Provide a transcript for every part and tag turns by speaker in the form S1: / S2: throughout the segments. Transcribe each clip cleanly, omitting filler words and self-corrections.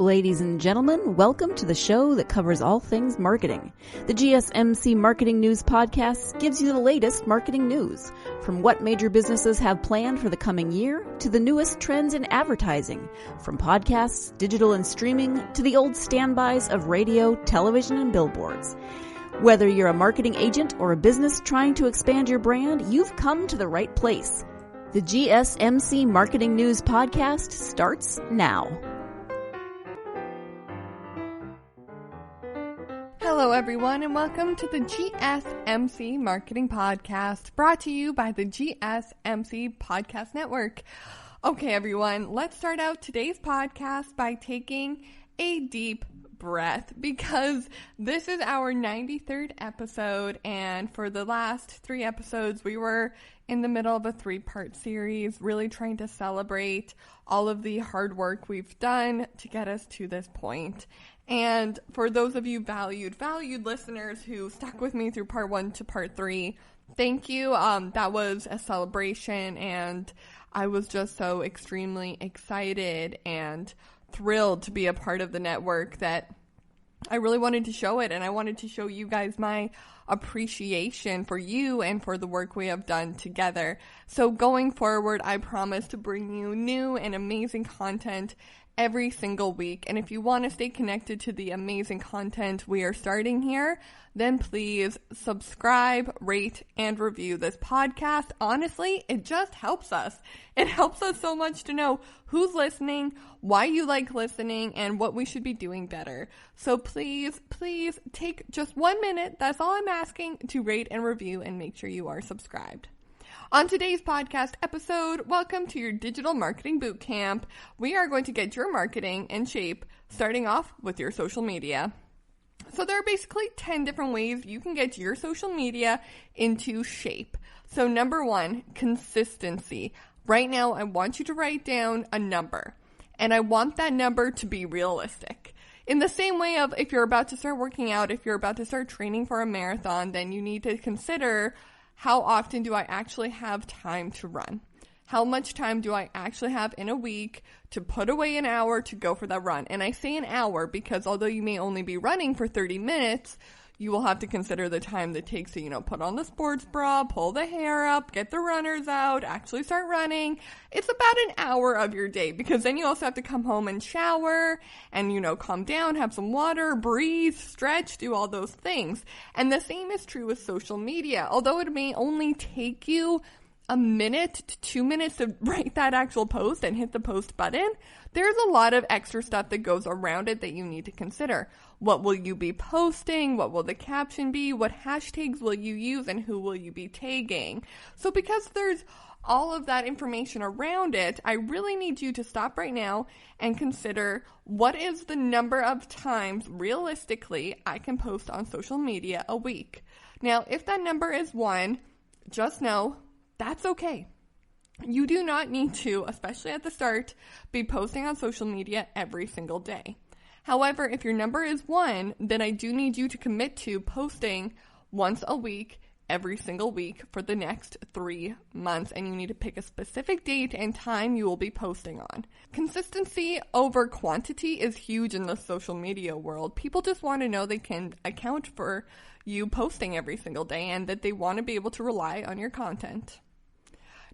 S1: Ladies and gentlemen, welcome to the show that covers all things marketing. The GSMC Marketing News Podcast gives you the latest marketing news, from what major businesses have planned for the coming year to the newest trends in advertising, from podcasts, digital and streaming, to the old standbys of radio, television, and billboards. Whether you're a marketing agent or a business trying to expand your brand, you've come to the right place. The GSMC Marketing News Podcast starts now.
S2: Hello everyone and welcome to the GSMC Marketing Podcast, brought to you by the GSMC Podcast Network. Okay everyone, let's start out today's podcast by taking a deep breath, because this is our 93rd episode, and for the last 3 episodes we were in the middle of a 3-part series, really trying to celebrate all of the hard work we've done to get us to this point. And for those of you valued listeners who stuck with me through part 1 to part 3, thank you. That was a celebration, and I was just so extremely excited and thrilled to be a part of the network that I really wanted to show it, and I wanted to show you guys my appreciation for you and for the work we have done together. So going forward, I promise to bring you new and amazing content every single week. And if you want to stay connected to the amazing content we are starting here, then please subscribe, rate, and review this podcast. Honestly, it just helps us. It helps us so much to know who's listening, why you like listening, and what we should be doing better. So please take just 1 minute, that's all I'm asking, to rate and review and make sure you are subscribed. On today's podcast episode, welcome to your digital marketing bootcamp. We are going to get your marketing in shape, starting off with your social media. So there are basically 10 different ways you can get your social media into shape. So number 1, consistency. Right now, I want you to write down a number, and I want that number to be realistic. In the same way of if you're about to start working out, if you're about to start training for a marathon, then you need to consider, how often do I actually have time to run? How much time do I actually have in a week to put away an hour to go for that run? And I say an hour because although you may only be running for 30 minutes, you will have to consider the time that it takes to, put on the sports bra, pull the hair up, get the runners out, actually start running. It's about an hour of your day, because then you also have to come home and shower and, calm down, have some water, breathe, stretch, do all those things. And the same is true with social media. Although it may only take you a minute to 2 minutes to write that actual post and hit the post button, there's a lot of extra stuff that goes around it that you need to consider. What will you be posting? What will the caption be? What hashtags will you use? And who will you be tagging? So because there's all of that information around it, I really need you to stop right now and consider, what is the number of times realistically I can post on social media a week? Now, if that number is 1, just know that's okay. You do not need to, especially at the start, be posting on social media every single day. However, if your number is 1, then I do need you to commit to posting once a week, every single week for the next 3 months, and you need to pick a specific date and time you will be posting on. Consistency over quantity is huge in the social media world. People just want to know they can account for you posting every single day and that they want to be able to rely on your content.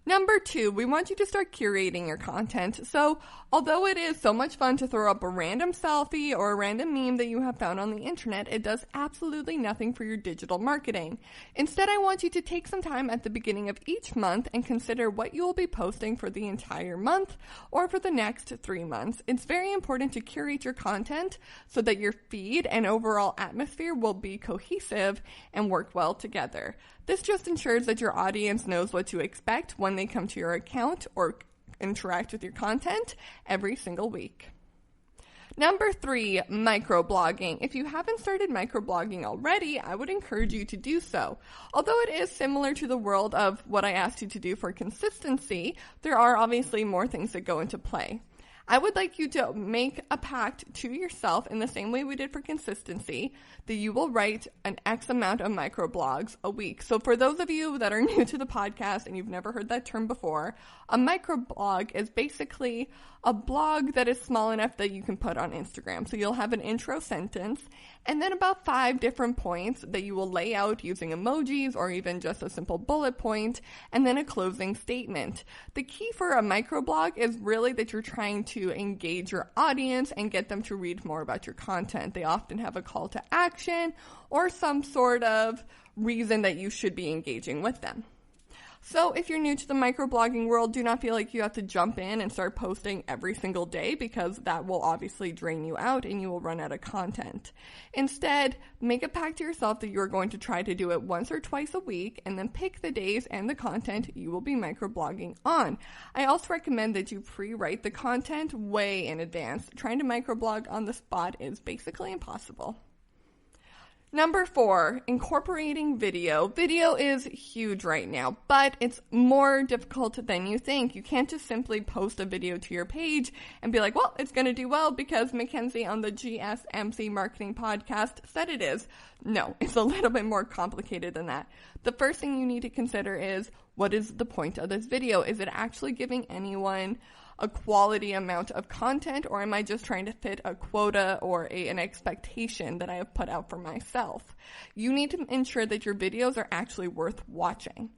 S2: Number 2, we want you to start curating your content. So although it is so much fun to throw up a random selfie or a random meme that you have found on the internet, it does absolutely nothing for your digital marketing. Instead, I want you to take some time at the beginning of each month and consider what you will be posting for the entire month or for the next 3 months. It's very important to curate your content so that your feed and overall atmosphere will be cohesive and work well together. This just ensures that your audience knows what to expect when they come to your account or interact with your content every single week. Number 3, microblogging. If you haven't started microblogging already, I would encourage you to do so. Although it is similar to the world of what I asked you to do for consistency, there are obviously more things that go into play. I would like you to make a pact to yourself in the same way we did for consistency that you will write an X amount of microblogs a week. So for those of you that are new to the podcast and you've never heard that term before, a microblog is basically a blog that is small enough that you can put on Instagram. So you'll have an intro sentence and then about 5 different points that you will lay out using emojis or even just a simple bullet point, and then a closing statement. The key for a microblog is really that you're trying to engage your audience and get them to read more about your content. They often have a call to action or some sort of reason that you should be engaging with them. So if you're new to the microblogging world, do not feel like you have to jump in and start posting every single day, because that will obviously drain you out and you will run out of content. Instead, make a pact to yourself that you're going to try to do it once or twice a week, and then pick the days and the content you will be microblogging on. I also recommend that you pre-write the content way in advance. Trying to microblog on the spot is basically impossible. Number 4, incorporating video. Video is huge right now, but it's more difficult than you think. You can't just simply post a video to your page and be like, well, it's going to do well because Mackenzie on the GSMC Marketing Podcast said it is. No, it's a little bit more complicated than that. The first thing you need to consider is, what is the point of this video? Is it actually giving anyone a quality amount of content, or am I just trying to fit a quota or an expectation that I have put out for myself? You need to ensure that your videos are actually worth watching.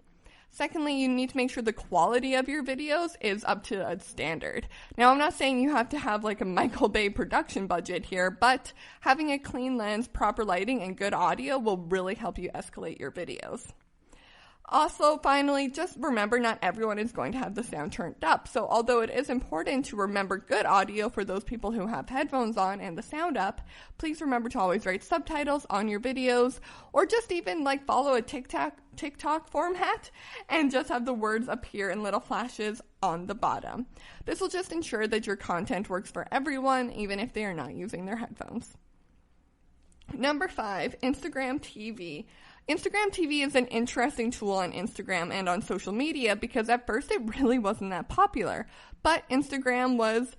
S2: Secondly, you need to make sure the quality of your videos is up to a standard. Now, I'm not saying you have to have like a Michael Bay production budget here, but having a clean lens, proper lighting, and good audio will really help you escalate your videos. Also, finally, just remember not everyone is going to have the sound turned up. So although it is important to remember good audio for those people who have headphones on and the sound up, please remember to always write subtitles on your videos, or just even like follow a TikTok format and just have the words appear in little flashes on the bottom. This will just ensure that your content works for everyone, even if they are not using their headphones. Number 5, Instagram TV. Instagram TV is an interesting tool on Instagram and on social media because at first it really wasn't that popular. But Instagram was,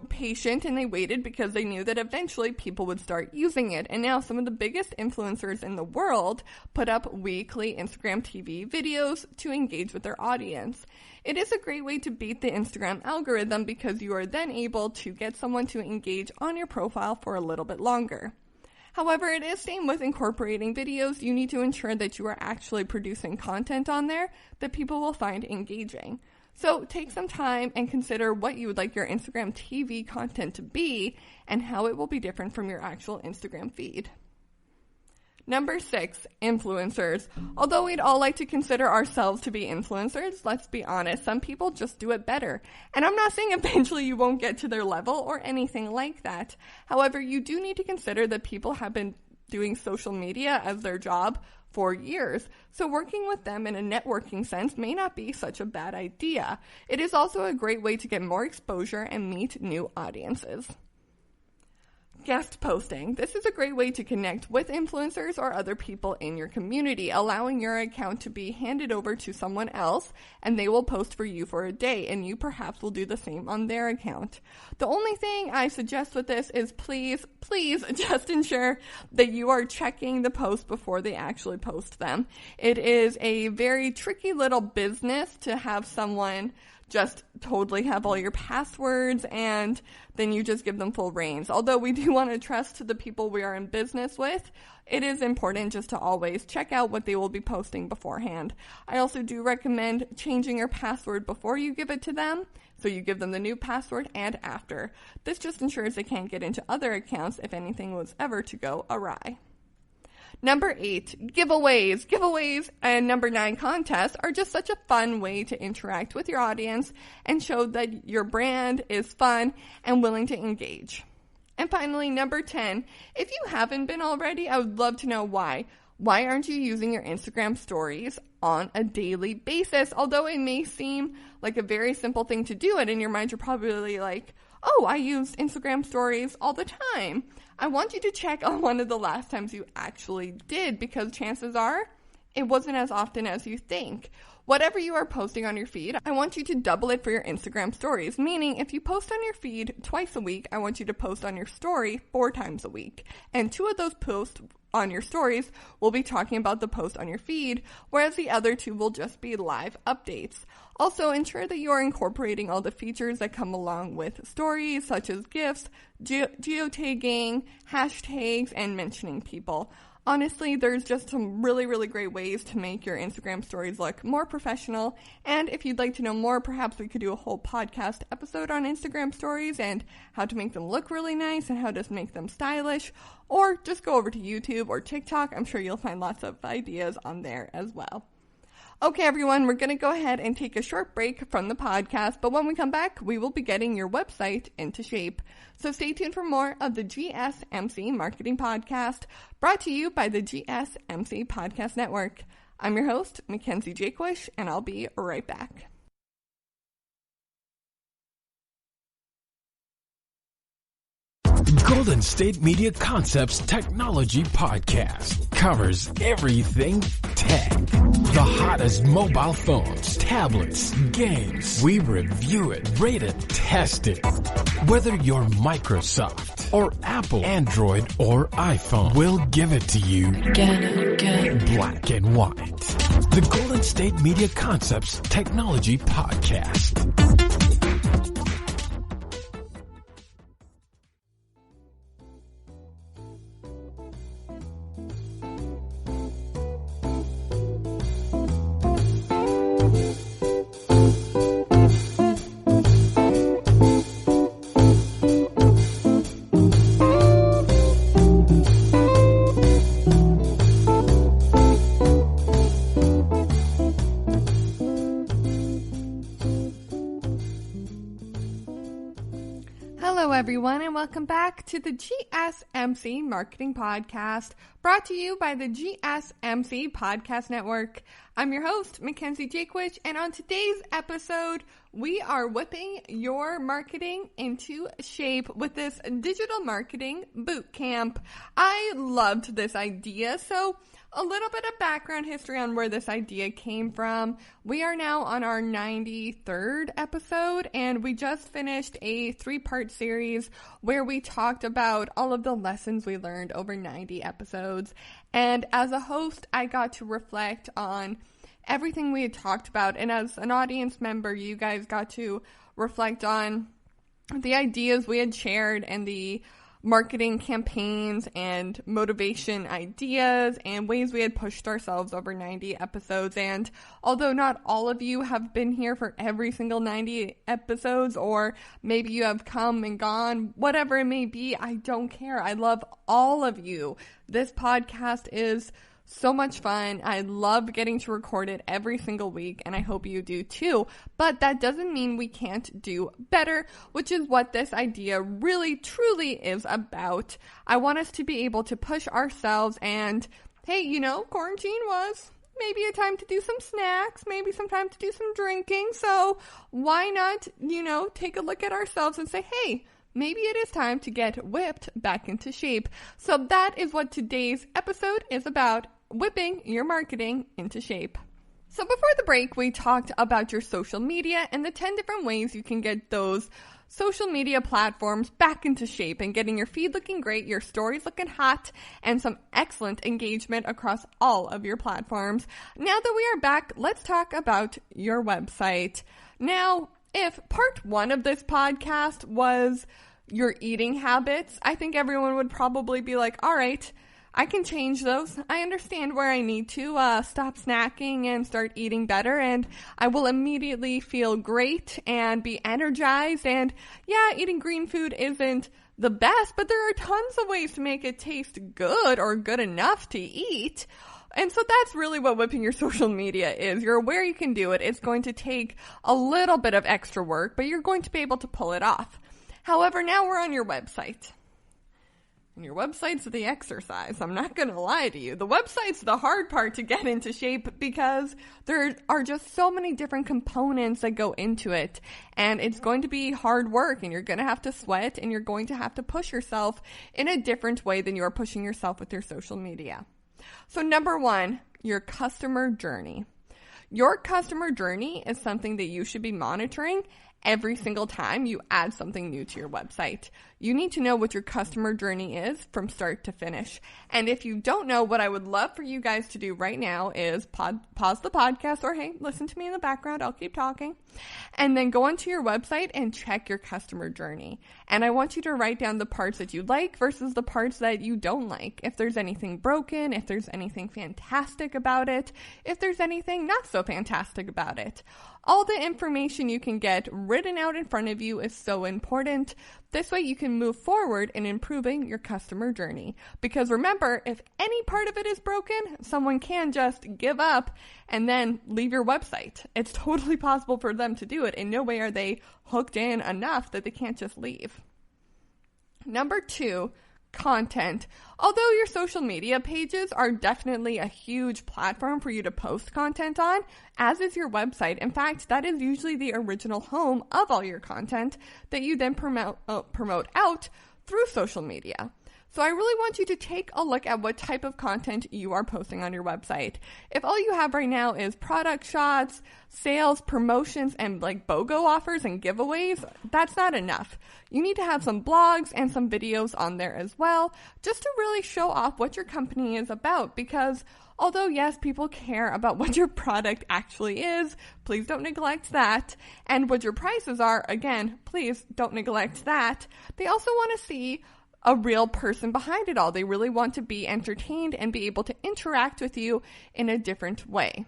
S2: patient, and they waited because they knew that eventually people would start using it. And now some of the biggest influencers in the world put up weekly Instagram TV videos to engage with their audience. It is a great way to beat the Instagram algorithm because you are then able to get someone to engage on your profile for a little bit longer. However, it is same with incorporating videos. You need to ensure that you are actually producing content on there that people will find engaging. So take some time and consider what you would like your Instagram TV content to be and how it will be different from your actual Instagram feed. Number 6, influencers. Although we'd all like to consider ourselves to be influencers, let's be honest, some people just do it better. And I'm not saying eventually you won't get to their level or anything like that. However, you do need to consider that people have been doing social media as their job for years. So working with them in a networking sense may not be such a bad idea. It is also a great way to get more exposure and meet new audiences. Guest posting. This is a great way to connect with influencers or other people in your community, allowing your account to be handed over to someone else and they will post for you for a day and you perhaps will do the same on their account. The only thing I suggest with this is please just ensure that you are checking the post before they actually post them. It is a very tricky little business to have someone just totally have all your passwords and then you just give them full reins. Although we do want to trust the people we are in business with, it is important just to always check out what they will be posting beforehand. I also do recommend changing your password before you give it to them, so you give them the new password and after. This just ensures they can't get into other accounts if anything was ever to go awry. Number 8, giveaways. Giveaways and number 9, contests are just such a fun way to interact with your audience and show that your brand is fun and willing to engage. And finally, number 10, if you haven't been already, I would love to know why. Why aren't you using your Instagram stories on a daily basis? Although it may seem like a very simple thing to do, and in your mind you're probably like, oh, I use Instagram stories all the time. I want you to check on one of the last times you actually did, because chances are it wasn't as often as you think. Whatever you are posting on your feed, I want you to double it for your Instagram stories. Meaning, if you post on your feed twice a week, I want you to post on your story 4 times a week. And 2 of those posts on your stories will be talking about the post on your feed, whereas the other 2 will just be live updates. Also, ensure that you are incorporating all the features that come along with stories, such as GIFs, geotagging, hashtags, and mentioning people. Honestly, there's just some really, really great ways to make your Instagram stories look more professional. And if you'd like to know more, perhaps we could do a whole podcast episode on Instagram stories and how to make them look really nice and how to make them stylish. Or just go over to YouTube or TikTok. I'm sure you'll find lots of ideas on there as well. Okay, everyone, we're going to go ahead and take a short break from the podcast, but when we come back, we will be getting your website into shape. So stay tuned for more of the GSMC Marketing Podcast, brought to you by the GSMC Podcast Network. I'm your host, Mackenzie Jakewish, and I'll be right back.
S3: Golden State Media Concepts Technology Podcast covers everything tech. The hottest mobile phones, tablets, games. We review it, rate it, test it. Whether you're Microsoft or Apple, Android or iPhone, we'll give it to you black and white. The Golden State Media Concepts Technology Podcast.
S2: Hello, everyone, and welcome back to the GSMC Marketing Podcast, brought to you by the GSMC Podcast Network. I'm your host, Mackenzie Jakewish, and on today's episode, we are whipping your marketing into shape with this digital marketing bootcamp. I loved this idea, so a little bit of background history on where this idea came from. We are now on our 93rd episode, and we just finished a 3-part series where we talked about all of the lessons we learned over 90 episodes. And as a host, I got to reflect on everything we had talked about. And as an audience member, you guys got to reflect on the ideas we had shared and the marketing campaigns and motivation ideas and ways we had pushed ourselves over 90 episodes. And although not all of you have been here for every single 90 episodes, or maybe you have come and gone, whatever it may be, I don't care. I love all of you. This podcast is so much fun. I love getting to record it every single week, and I hope you do too. But that doesn't mean we can't do better, which is what this idea really, truly is about. I want us to be able to push ourselves and, hey, quarantine was maybe a time to do some snacks, maybe some time to do some drinking. So why not, take a look at ourselves and say, hey, maybe it is time to get whipped back into shape. So that is what today's episode is about. Whipping your marketing into shape. So before the break, we talked about your social media and the 10 different ways you can get those social media platforms back into shape and getting your feed looking great, your stories looking hot, and some excellent engagement across all of your platforms. Now that we are back, let's talk about your website. Now, if part 1 of this podcast was your eating habits, I think everyone would probably be like, all right, I can change those. I understand where I need to stop snacking and start eating better, and I will immediately feel great and be energized. And yeah, eating green food isn't the best, but there are tons of ways to make it taste good or good enough to eat. And so that's really what whipping your social media is. You're aware you can do it. It's going to take a little bit of extra work, but you're going to be able to pull it off. However, now we're on your website. And your website's the exercise. I'm not going to lie to you. The website's the hard part to get into shape because there are just so many different components that go into it. And it's going to be hard work, and you're going to have to sweat, and you're going to have to push yourself in a different way than you are pushing yourself with your social media. So number 1, your customer journey. Your customer journey is something that you should be monitoring every single time you add something new to your website. You need to know what your customer journey is from start to finish. And if you don't know, what I would love for you guys to do right now is pause the podcast, or hey, listen to me in the background, I'll keep talking, and then go onto your website and check your customer journey. And I want you to write down the parts that you like versus the parts that you don't like. If there's anything broken, if there's anything fantastic about it, if there's anything not so fantastic about it. All the information you can get written out in front of you is so important. This way you can move forward in improving your customer journey. Because remember, if any part of it is broken, someone can just give up and then leave your website. It's totally possible for them to do it. In no way are they hooked in enough that they can't just leave. Number 2, content. Although your social media pages are definitely a huge platform for you to post content on, as is your website. In fact, that is usually the original home of all your content that you then promote out through social media. So I really want you to take a look at what type of content you are posting on your website. If all you have right now is product shots, sales, promotions, and like BOGO offers and giveaways, that's not enough. You need to have some blogs and some videos on there as well, just to really show off what your company is about. Because although, yes, people care about what your product actually is, please don't neglect that. And what your prices are, again, please don't neglect that. They also want to see a real person behind it all. They really want to be entertained and be able to interact with you in a different way.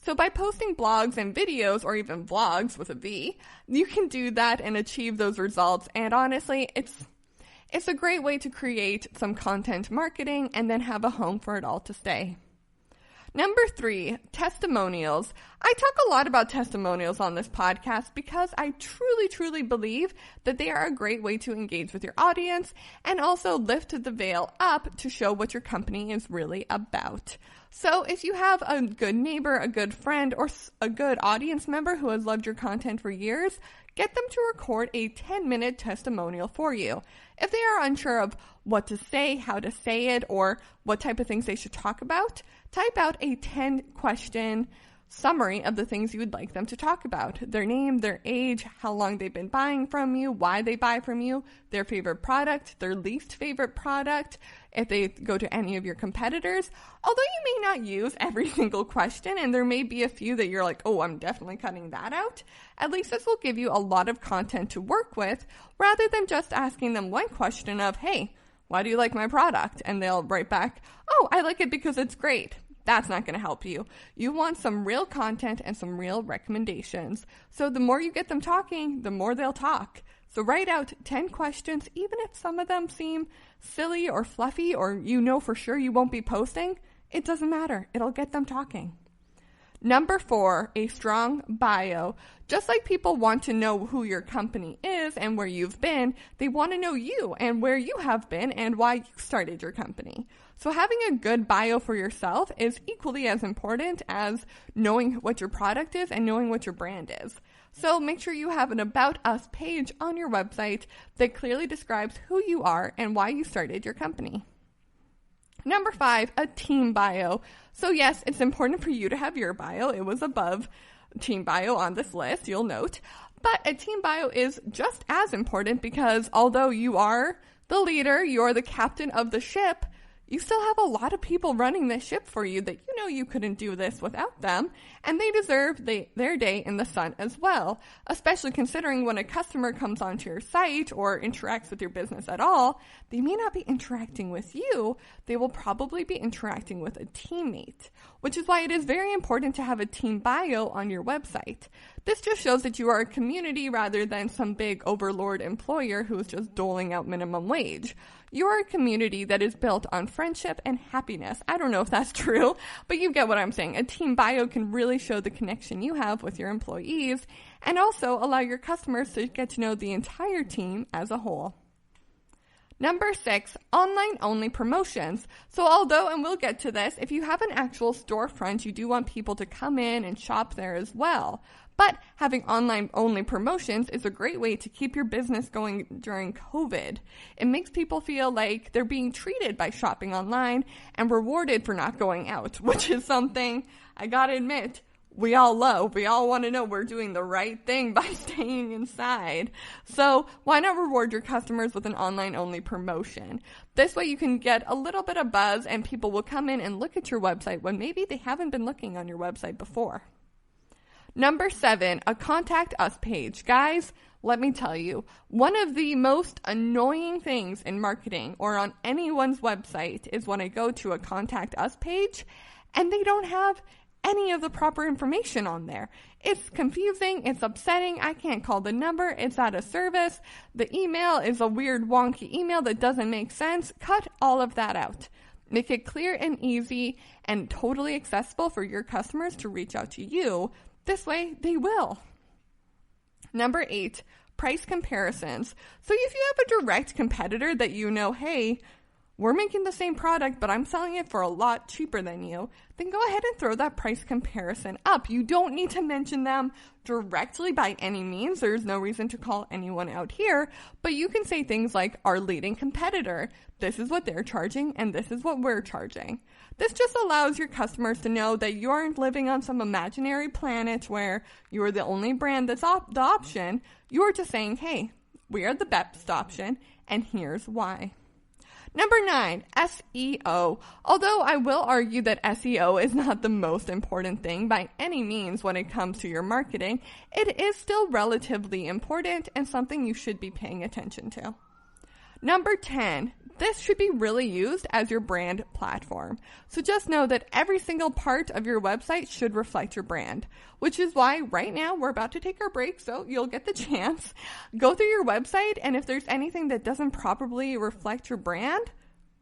S2: So by posting blogs and videos, or even vlogs with a V, you can do that and achieve those results. And honestly, it's a great way to create some content marketing and then have a home for it all to stay. Number 3, testimonials. I talk a lot about testimonials on this podcast because I truly, truly believe that they are a great way to engage with your audience and also lift the veil up to show what your company is really about. So if you have a good neighbor, a good friend, or a good audience member who has loved your content for years, get them to record a 10-minute testimonial for you. If they are unsure of what to say, how to say it, or what type of things they should talk about, type out a 10-question summary of the things you would like them to talk about. Their name, their age, how long they've been buying from you, why they buy from you, their favorite product, their least favorite product, if they go to any of your competitors. Although you may not use every single question, and there may be a few that you're like, oh, I'm definitely cutting that out, at least this will give you a lot of content to work with, rather than just asking them one question of, hey, why do you like my product? And they'll write back, oh, I like it because it's great. That's not going to help you. You want some real content and some real recommendations. So the more you get them talking, the more they'll talk. So write out 10 questions, even if some of them seem silly or fluffy, or you know for sure you won't be posting. It doesn't matter. It'll get them talking. Number 4, a strong bio. Just like people want to know who your company is and where you've been, they want to know you and where you have been and why you started your company. So having a good bio for yourself is equally as important as knowing what your product is and knowing what your brand is. So make sure you have an About Us page on your website that clearly describes who you are and why you started your company. Number 5, a team bio. So yes, it's important for you to have your bio. It was above team bio on this list, you'll note. But a team bio is just as important because although you are the leader, you're the captain of the ship, you still have a lot of people running this ship for you that you know you couldn't do this without them, and they deserve their day in the sun as well, especially considering when a customer comes onto your site or interacts with your business at all, they may not be interacting with you, they will probably be interacting with a teammate, which is why it is very important to have a team bio on your website. This just shows that you are a community rather than some big overlord employer who is just doling out minimum wage. You are a community that is built on friendship and happiness. I don't know if that's true, but you get what I'm saying. A team bio can really show the connection you have with your employees and also allow your customers to get to know the entire team as a whole. Number 6, online-only promotions. So although, and we'll get to this, if you have an actual storefront, you do want people to come in and shop there as well. But having online-only promotions is a great way to keep your business going during COVID. It makes people feel like they're being treated by shopping online and rewarded for not going out, which is something, I gotta admit, we all love. We all want to know we're doing the right thing by staying inside. So why not reward your customers with an online-only promotion? This way you can get a little bit of buzz and people will come in and look at your website when maybe they haven't been looking on your website before. Number 7, a contact us page. Guys, let me tell you, one of the most annoying things in marketing or on anyone's website is when I go to a contact us page and they don't have any of the proper information on there. It's confusing. It's upsetting. I can't call the number. It's out of service. The email is a weird, wonky email that doesn't make sense. Cut all of that out. Make it clear and easy and totally accessible for your customers to reach out to you. This way, they will. Number 8, price comparisons. So if you have a direct competitor that you know, hey, we're making the same product, but I'm selling it for a lot cheaper than you, then go ahead and throw that price comparison up. You don't need to mention them directly by any means. There's no reason to call anyone out here, but you can say things like, our leading competitor, this is what they're charging, and this is what we're charging. This just allows your customers to know that you aren't living on some imaginary planet where you're the only brand that's the option. You're just saying, hey, we are the best option, and here's why. Number 9, SEO. Although I will argue that SEO is not the most important thing by any means when it comes to your marketing, it is still relatively important and something you should be paying attention to. Number 10, this should be really used as your brand platform. So just know that every single part of your website should reflect your brand, which is why right now we're about to take our break, so you'll get the chance. Go through your website, and if there's anything that doesn't properly reflect your brand,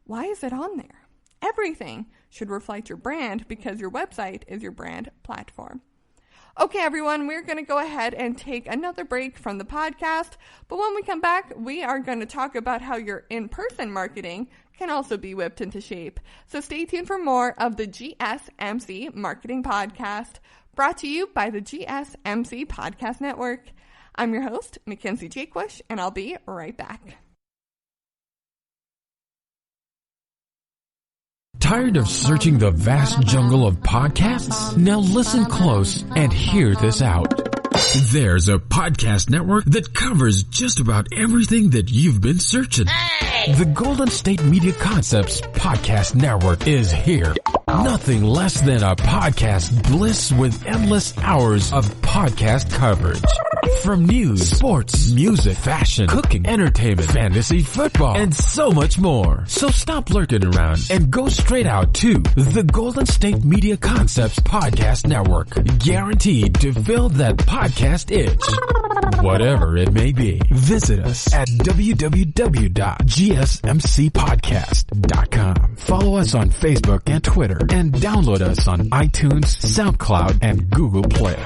S2: why is it on there? Everything should reflect your brand because your website is your brand platform. Okay, everyone, we're going to go ahead and take another break from the podcast. But when we come back, we are going to talk about how your in-person marketing can also be whipped into shape. So stay tuned for more of the GSMC Marketing Podcast, brought to you by the GSMC Podcast Network. I'm your host, Mackenzie Jakewish, and I'll be right back.
S3: Tired of searching the vast jungle of podcasts? Now listen close and hear this out. There's a podcast network that covers just about everything that you've been searching. Hey! The Golden State Media Concepts Podcast Network is here. Nothing less than a podcast bliss with endless hours of podcast coverage. From news, sports, music, fashion, cooking, entertainment, fantasy, football, and so much more. So stop lurking around and go straight out to the Golden State Media Concepts Podcast Network. Guaranteed to fill that podcast itch. Whatever it may be. Visit us at www.gsmcpodcast.com. Follow us on Facebook and Twitter, and download us on iTunes, SoundCloud, and Google Play.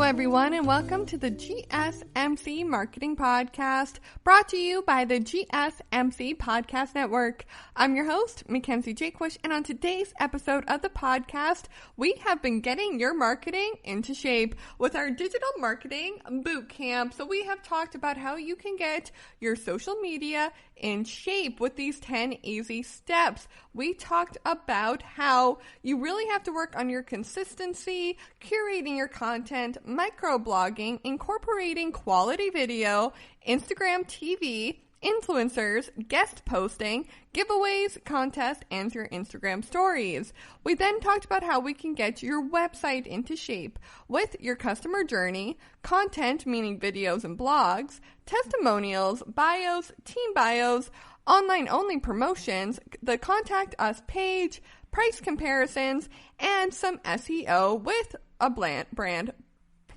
S2: Everyone, and welcome to the GSMC Marketing Podcast, brought to you by the GSMC Podcast Network. I'm your host, Mackenzie Jakewish, and on today's episode of the podcast, we have been getting your marketing into shape with our digital marketing bootcamp. So we have talked about how you can get your social media in shape with these 10 easy steps. We talked about how you really have to work on your consistency, curating your content, microblogging, incorporating quality video, Instagram TV, influencers, guest posting, giveaways, contests, and your Instagram stories. We then talked about how we can get your website into shape with your customer journey, content, meaning videos and blogs, testimonials, bios, team bios, online-only promotions, the Contact Us page, price comparisons, and some SEO with a brand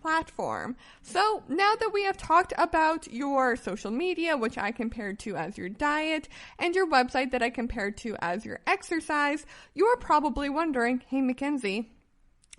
S2: platform. So now that we have talked about your social media, which I compared to as your diet, and your website that I compared to as your exercise, you are probably wondering, hey, Mackenzie,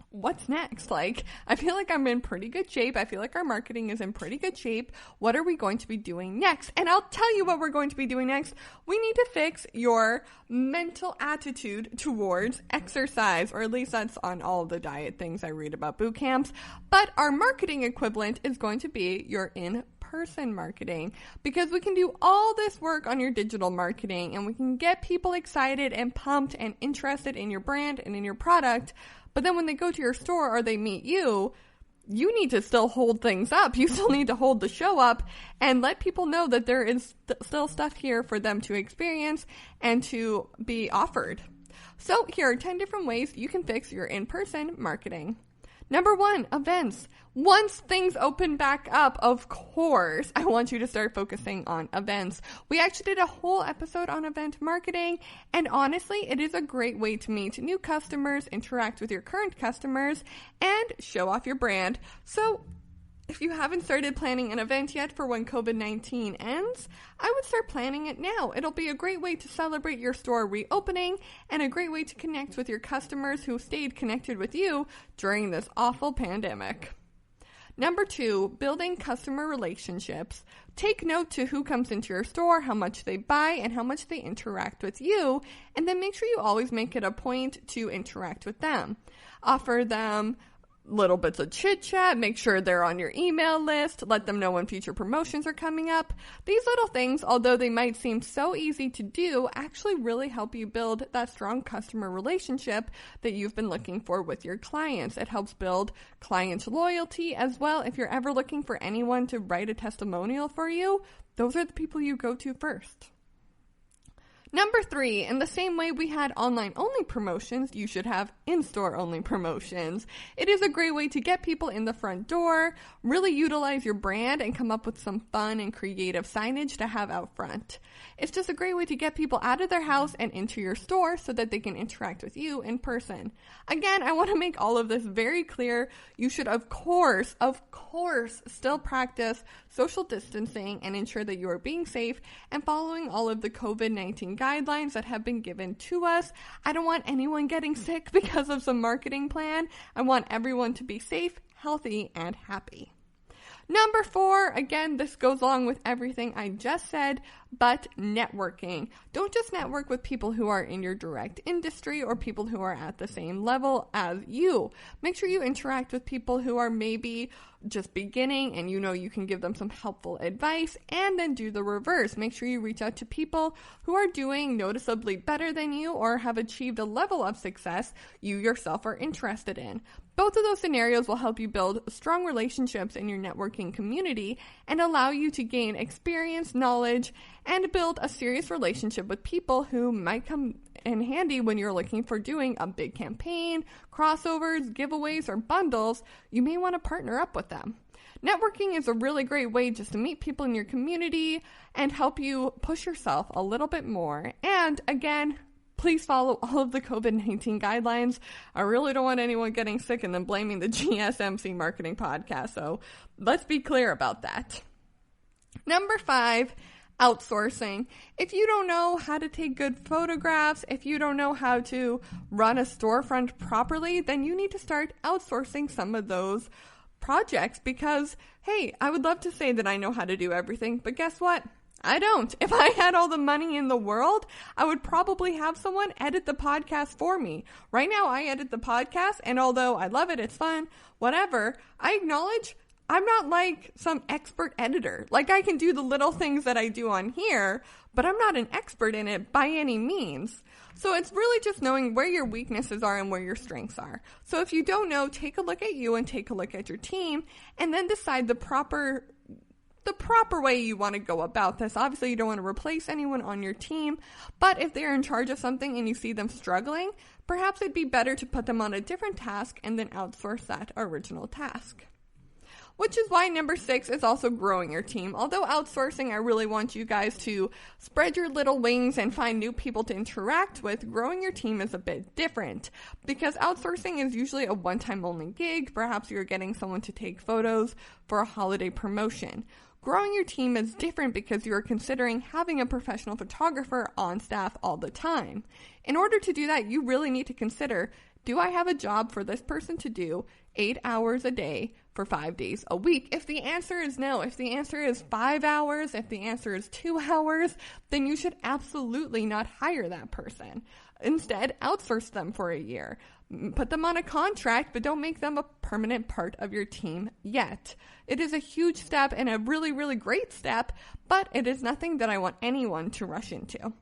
S2: what's next? Like, I feel like I'm in pretty good shape. I feel like our marketing is in pretty good shape. What are we going to be doing next? And I'll tell you what we're going to be doing next. We need to fix your mental attitude towards exercise, or at least that's on all of the diet things I read about boot camps. But our marketing equivalent is going to be your in-person marketing, because we can do all this work on your digital marketing and we can get people excited and pumped and interested in your brand and in your product. But then when they go to your store or they meet you, you need to still hold things up. You still need to hold the show up and let people know that there is still stuff here for them to experience and to be offered. So here are 10 different ways you can fix your in-person marketing. Number 1, events. Once things open back up, of course, I want you to start focusing on events. We actually did a whole episode on event marketing, and honestly, it is a great way to meet new customers, interact with your current customers, and show off your brand. So if you haven't started planning an event yet for when COVID-19 ends, I would start planning it now. It'll be a great way to celebrate your store reopening and a great way to connect with your customers who stayed connected with you during this awful pandemic. Number 2, building customer relationships. Take note to who comes into your store, how much they buy, and how much they interact with you, and then make sure you always make it a point to interact with them. Offer them little bits of chit chat, make sure they're on your email list, let them know when future promotions are coming up. These little things, although they might seem so easy to do, actually really help you build that strong customer relationship that you've been looking for with your clients. It helps build client loyalty as well. If you're ever looking for anyone to write a testimonial for you, those are the people you go to first. Number 3, in the same way we had online-only promotions, you should have in-store-only promotions. It is a great way to get people in the front door, really utilize your brand, and come up with some fun and creative signage to have out front. It's just a great way to get people out of their house and into your store so that they can interact with you in person. Again, I want to make all of this very clear. You should, of course, still practice social distancing and ensure that you are being safe and following all of the COVID-19 guidelines that have been given to us. I don't want anyone getting sick because of some marketing plan. I want everyone to be safe, healthy, and happy. Number 4, again, this goes along with everything I just said, but networking. Don't just network with people who are in your direct industry or people who are at the same level as you. Make sure you interact with people who are maybe just beginning and you know you can give them some helpful advice, and then do the reverse. Make sure you reach out to people who are doing noticeably better than you or have achieved a level of success you yourself are interested in. Both of those scenarios will help you build strong relationships in your networking community and allow you to gain experience, knowledge, and build a serious relationship with people who might come in handy when you're looking for doing a big campaign, crossovers, giveaways, or bundles. You may want to partner up with them. Networking is a really great way just to meet people in your community and help you push yourself a little bit more. And again, please follow all of the COVID-19 guidelines. I really don't want anyone getting sick and then blaming the GSMC marketing podcast. So let's be clear about that. Number 5, outsourcing. If you don't know how to take good photographs, if you don't know how to run a storefront properly, then you need to start outsourcing some of those projects because, hey, I would love to say that I know how to do everything, but guess what? I don't. If I had all the money in the world, I would probably have someone edit the podcast for me. Right now, I edit the podcast, and although I love it, it's fun, whatever, I acknowledge I'm not like some expert editor. Like, I can do the little things that I do on here, but I'm not an expert in it by any means. So it's really just knowing where your weaknesses are and where your strengths are. So if you don't know, take a look at you and take a look at your team, and then decide the proper way you want to go about this. Obviously, you don't want to replace anyone on your team, but if they're in charge of something and you see them struggling, perhaps it'd be better to put them on a different task and then outsource that original task. which is why number 6 is also growing your team. Although outsourcing, I really want you guys to spread your little wings and find new people to interact with. Growing your team is a bit different because outsourcing is usually a one-time only gig. Perhaps you're getting someone to take photos for a holiday promotion. Growing your team is different because you are considering having a professional photographer on staff all the time. In order to do that, you really need to consider, do I have a job for this person to do 8 hours a day for 5 days a week? If the answer is no, if the answer is 5 hours, if the answer is 2 hours, then you should absolutely not hire that person. Instead, outsource them for a year. Put them on a contract, but don't make them a permanent part of your team yet. It is a huge step and a really, really great step, but it is nothing that I want anyone to rush into.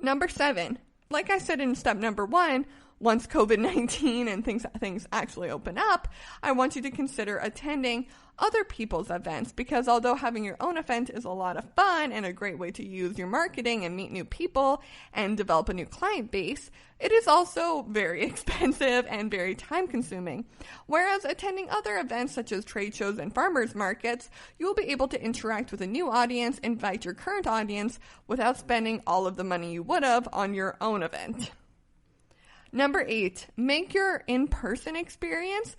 S2: Number 7, like I said in step number 1, once COVID-19 and things actually open up, I want you to consider attending other people's events, because although having your own event is a lot of fun and a great way to use your marketing and meet new people and develop a new client base, it is also very expensive and very time consuming. Whereas attending other events such as trade shows and farmers markets, you will be able to interact with a new audience, invite your current audience without spending all of the money you would have on your own event. Number 8, make your in-person experience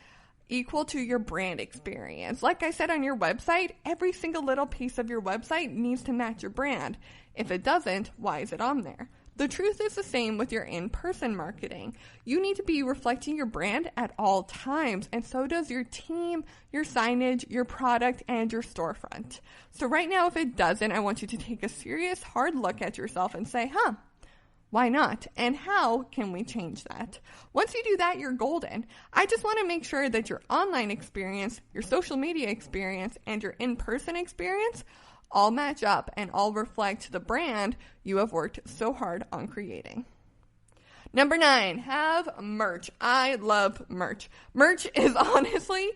S2: equal to your brand experience. Like I said on your website, every single little piece of your website needs to match your brand. If it doesn't, why is it on there? The truth is the same with your in-person marketing. You need to be reflecting your brand at all times, and so does your team, your signage, your product, and your storefront. So right now, if it doesn't, I want you to take a serious, hard look at yourself and say, why not? And how can we change that? Once you do that, you're golden. I just want to make sure that your online experience, your social media experience, and your in-person experience all match up and all reflect the brand you have worked so hard on creating. Number 9, have merch. I love merch. Merch is honestly,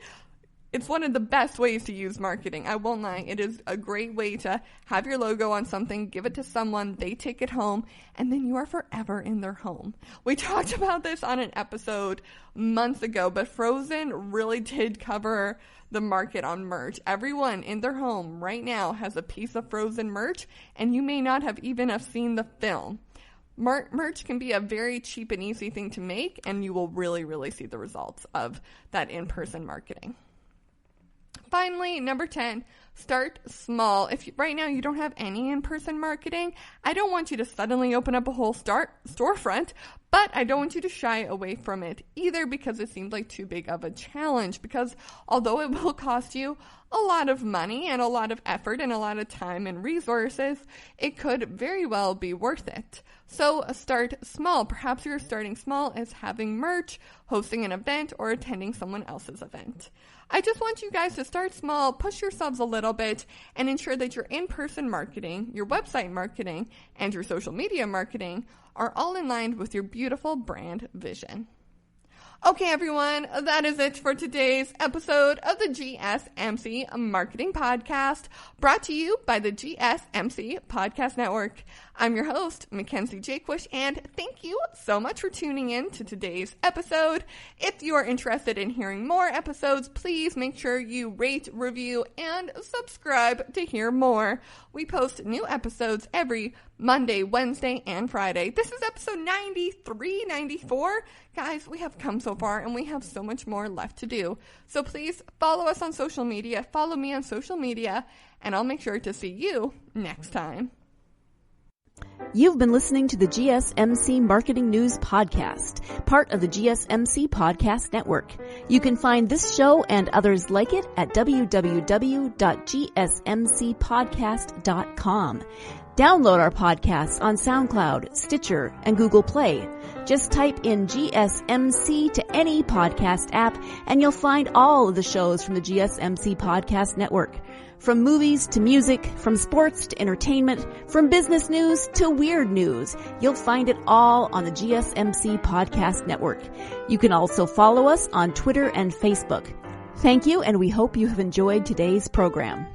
S2: it's one of the best ways to use marketing. I won't lie. It is a great way to have your logo on something, give it to someone, they take it home, and then you are forever in their home. We talked about this on an episode months ago, but Frozen really did cover the market on merch. Everyone in their home right now has a piece of Frozen merch, and you may not have even have seen the film. Merch can be a very cheap and easy thing to make, and you will really, really see the results of that in-person marketing. Finally, number 10, start small. If right now you don't have any in-person marketing, I don't want you to suddenly open up a whole storefront, but I don't want you to shy away from it either because it seems like too big of a challenge, because although it will cost you a lot of money and a lot of effort and a lot of time and resources, it could very well be worth it. So start small. Perhaps you're starting small as having merch, hosting an event, or attending someone else's event. I just want you guys to start small, push yourselves a little bit, and ensure that your in-person marketing, your website marketing, and your social media marketing are all in line with your beautiful brand vision. Okay, everyone, that is it for today's episode of the GSMC Marketing Podcast, brought to you by the GSMC Podcast Network. I'm your host, Mackenzie Jaquish, and thank you so much for tuning in to today's episode. If you are interested in hearing more episodes, please make sure you rate, review, and subscribe to hear more. We post new episodes every Monday, Wednesday, and Friday. This is episode 93, 94. Guys, we have come so far, and we have so much more left to do. So please follow us on social media, follow me on social media, and I'll make sure to see you next time.
S1: You've been listening to the GSMC Marketing News Podcast, part of the GSMC Podcast Network. You can find this show and others like it at www.gsmcpodcast.com. Download our podcasts on SoundCloud, Stitcher, and Google Play. Just type in GSMC to any podcast app, and you'll find all of the shows from the GSMC Podcast Network. From movies to music, from sports to entertainment, from business news to weird news, you'll find it all on the GSMC Podcast Network. You can also follow us on Twitter and Facebook. Thank you, and we hope you have enjoyed today's program.